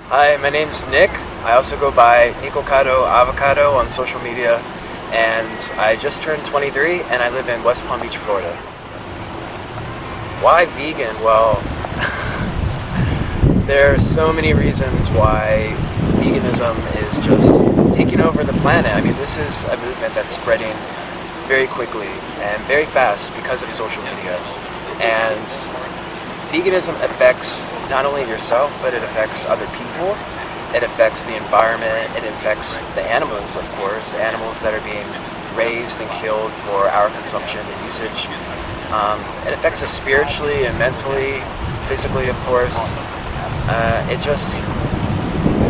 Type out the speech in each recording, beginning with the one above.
Hi, my name's Nick. I also go by Nicocado Avocado on social media, and I just turned 23 and I live in West Palm Beach, Florida. Why vegan? Well, there are so many reasons why veganism is just taking over the planet. I mean, this is a movement that's spreading very quickly and very fast because of social media. And veganism affects not only yourself, but it affects other people. It affects the environment. It affects the animals, of course, animals that are being raised and killed for our consumption and usage. It affects us spiritually and mentally, physically, of course.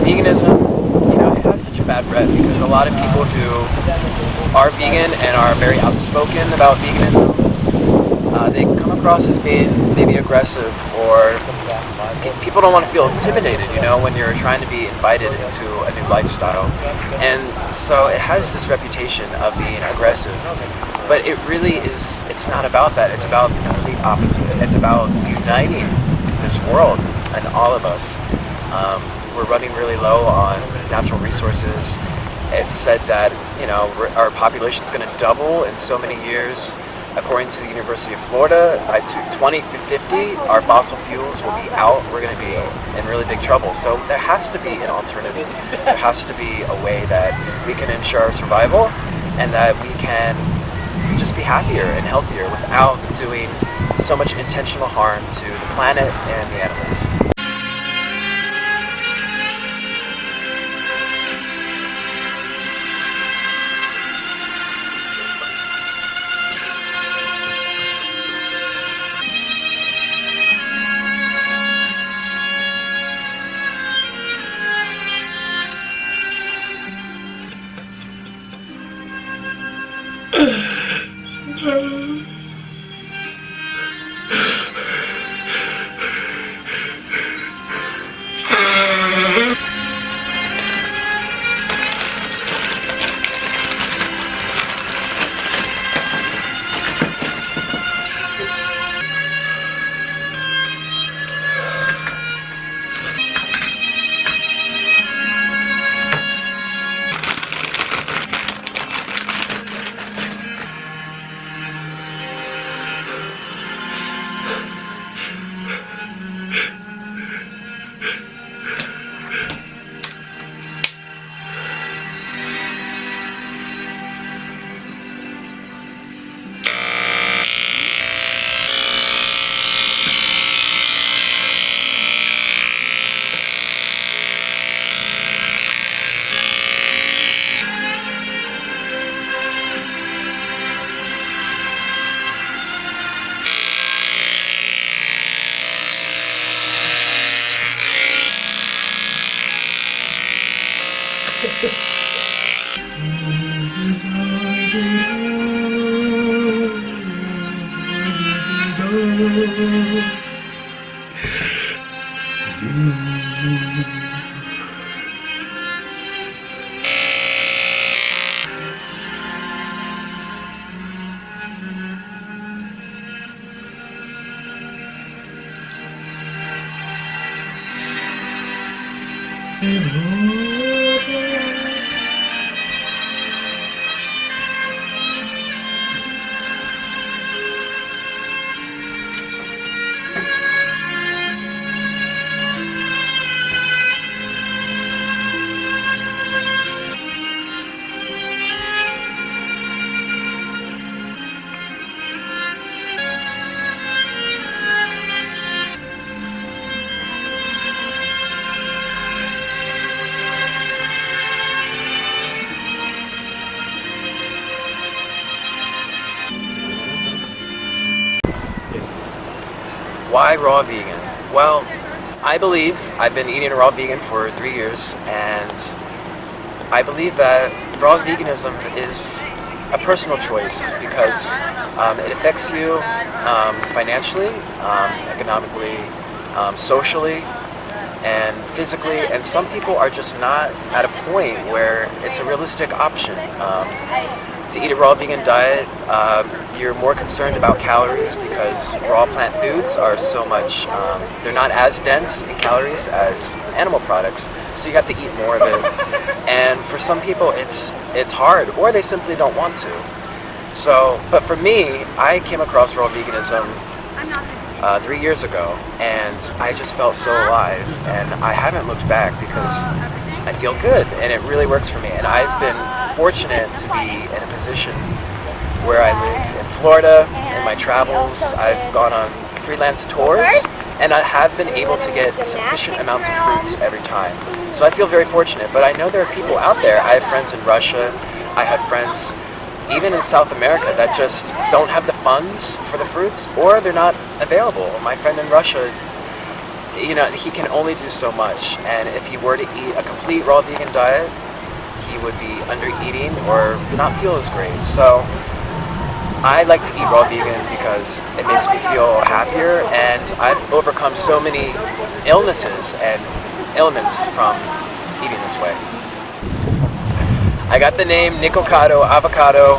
Veganism, it has such a bad rep because a lot of people who are vegan and are very outspoken about veganism, they come across as being maybe aggressive, or people don't want to feel intimidated, when you're trying to be invited into a new lifestyle. And so it has this reputation of being aggressive, but it really is, it's not about that. It's about the complete opposite. It's about uniting this world and all of us. We're running really low on natural resources. It's said that, our population is going to double in so many years. According to the University of Florida, by 2050, our fossil fuels will be out. We're going to be in really big trouble. So there has to be an alternative. There has to be a way that we can ensure our survival and that we can just be happier and healthier without doing so much intentional harm to the planet and the animals. Why raw vegan? Well, I believe I've been eating raw vegan for 3 years, and I believe that raw veganism is a personal choice because it affects you financially, economically, socially, and physically, and some people are just not at a point where it's a realistic option. to eat a raw vegan diet, you're more concerned about calories because raw plant foods are so much, they're not as dense in calories as animal products, so you have to eat more of it. And for some people it's hard, or they simply don't want to. So, but for me, I came across raw veganism 3 years ago, and I just felt so alive, and I haven't looked back because I feel good, and it really works for me. And I've been fortunate to be in a position where I live in Florida. In my travels, I've gone on freelance tours, and I have been able to get sufficient amounts of fruits every time. So I feel very fortunate, but I know there are people out there. I have friends in Russia, I have friends even in South America that just don't have the funds for the fruits, or they're not available. My friend in Russia, you know, he can only do so much, and if he were to eat a complete raw vegan diet, he would be under eating or not feel as great. So I like to eat raw vegan because it makes me feel happier, and I've overcome so many illnesses and ailments from eating this way. I got the name Nikocado Avocado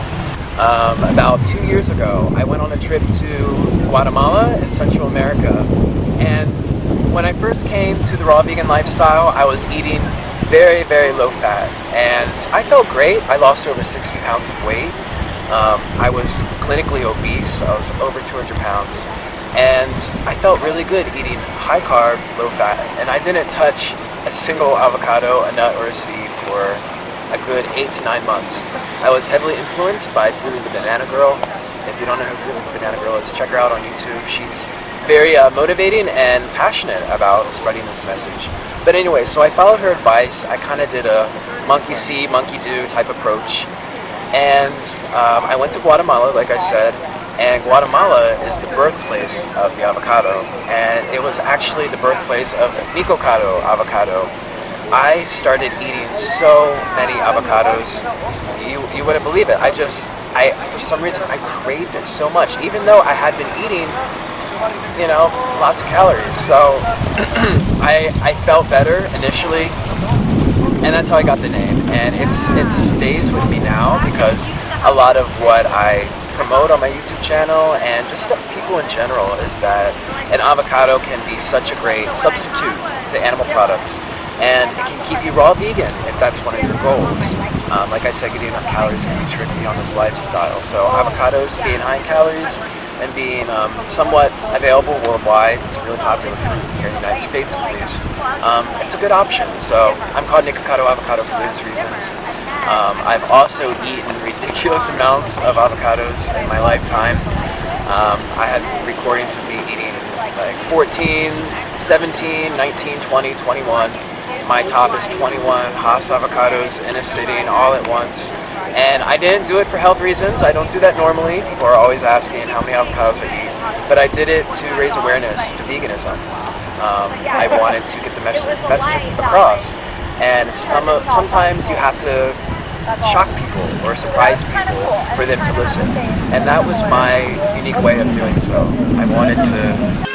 about 2 years ago. I went on a trip to Guatemala in Central America, and when I first came to the raw vegan lifestyle, I was eating very, very low fat, and I felt great. I lost over 60 pounds of weight. I was clinically obese. I was over 200 pounds, and I felt really good eating high carb, low fat, and I didn't touch a single avocado, a nut, or a seed for a good 8 to 9 months. I was heavily influenced by Fruity the Banana Girl. If you don't know who Fruity the Banana Girl is, check her out on YouTube. She's very motivating and passionate about spreading this message. But anyway, so I followed her advice. I kind of did a monkey see, monkey do type approach. And I went to Guatemala, like I said, and Guatemala is the birthplace of the avocado. And it was actually the birthplace of Nikocado Avocado. I started eating so many avocados, you wouldn't believe it. For some reason, I craved it so much, even though I had been eating, you know, lots of calories. So I felt better initially, and that's how I got the name. And it stays with me now because a lot of what I promote on my YouTube channel and just people in general is that an avocado can be such a great substitute to animal products. And it can keep you raw vegan if that's one of your goals. Like I said, getting enough calories can be tricky on this lifestyle. So avocados being high in calories and being somewhat available worldwide, it's a really popular fruit here in the United States at least. It's a good option. So I'm called Nikocado Avocado for those reasons. I've also eaten ridiculous amounts of avocados in my lifetime. I had recordings of me eating like 14, 17, 19, 20, 21. My top is 21 Hass avocados in a sitting all at once. And I didn't do it for health reasons. I don't do that normally. People are always asking how many avocados I eat. But I did it to raise awareness to veganism. I wanted to get the message across. And sometimes you have to shock people or surprise people for them to listen. And that was my unique way of doing so. I wanted to